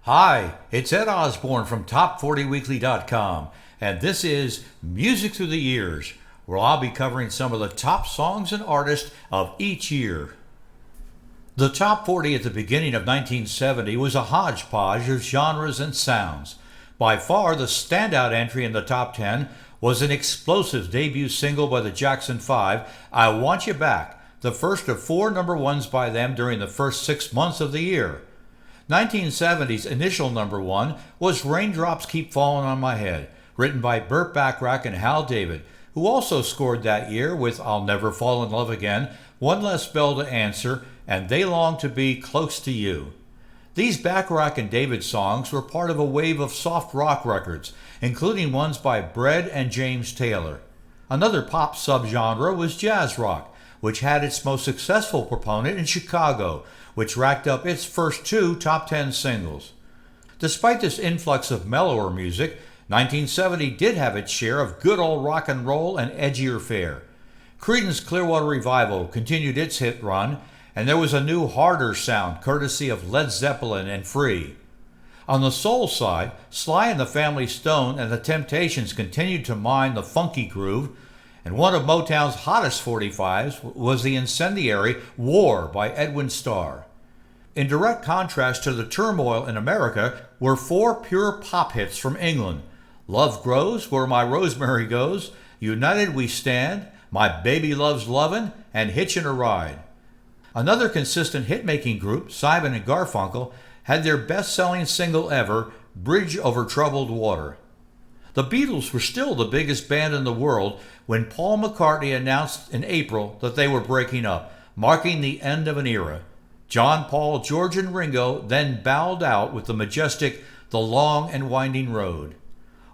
Hi, it's Ed Osborne from Top40Weekly.com, and this is Music Through the Years, where I'll be covering some of the top songs and artists of each year. The Top 40 at the beginning of 1970 was a hodgepodge of genres and sounds. By far, the standout entry in the top 10 was an explosive debut single by the Jackson 5, I Want You Back, the first of four number ones by them during the first 6 months of the year. 1970's initial number one was Raindrops Keep Falling on My Head, written by Burt Bacharach and Hal David, who also scored that year with I'll Never Fall in Love Again, One Less Bell to Answer, and They Long to Be Close to You. These Bacharach and David songs were part of a wave of soft rock records, including ones by Bread and James Taylor. Another pop subgenre was jazz rock, which had its most successful proponent in Chicago, which racked up its first two top 10 singles. Despite this influx of mellower music, 1970 did have its share of good old rock and roll and edgier fare. Creedence Clearwater Revival continued its hit run, and there was a new harder sound courtesy of Led Zeppelin and Free. On the soul side, Sly and the Family Stone and the Temptations continued to mine the funky groove, and one of Motown's hottest 45s was the incendiary War by Edwin Starr. In direct contrast to the turmoil in America were four pure pop hits from England: Love Grows, Where My Rosemary Goes, United We Stand, My Baby Loves Lovin', and Hitchin' a Ride. Another consistent hit-making group, Simon and Garfunkel, had their best-selling single ever, Bridge Over Troubled Water. The Beatles were still the biggest band in the world when Paul McCartney announced in April that they were breaking up, marking the end of an era. John, Paul, George, and Ringo then bowed out with the majestic The Long and Winding Road.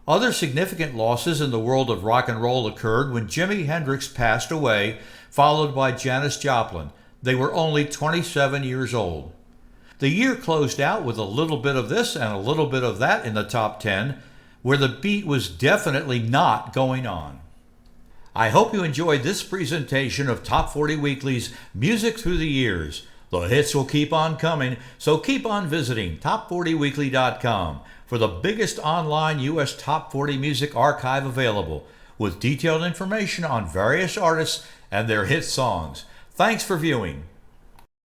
Other significant losses in the world of rock and roll occurred when Jimi Hendrix passed away, followed by Janis Joplin. They were only 27 years old. The year closed out with a little bit of this and a little bit of that in the top 10, where the beat was definitely not going on. I hope you enjoyed this presentation of Top 40 Weekly's Music Through the Years. The hits will keep on coming, so keep on visiting Top40Weekly.com for the biggest online U.S. Top 40 music archive available, with detailed information on various artists and their hit songs. Thanks for viewing.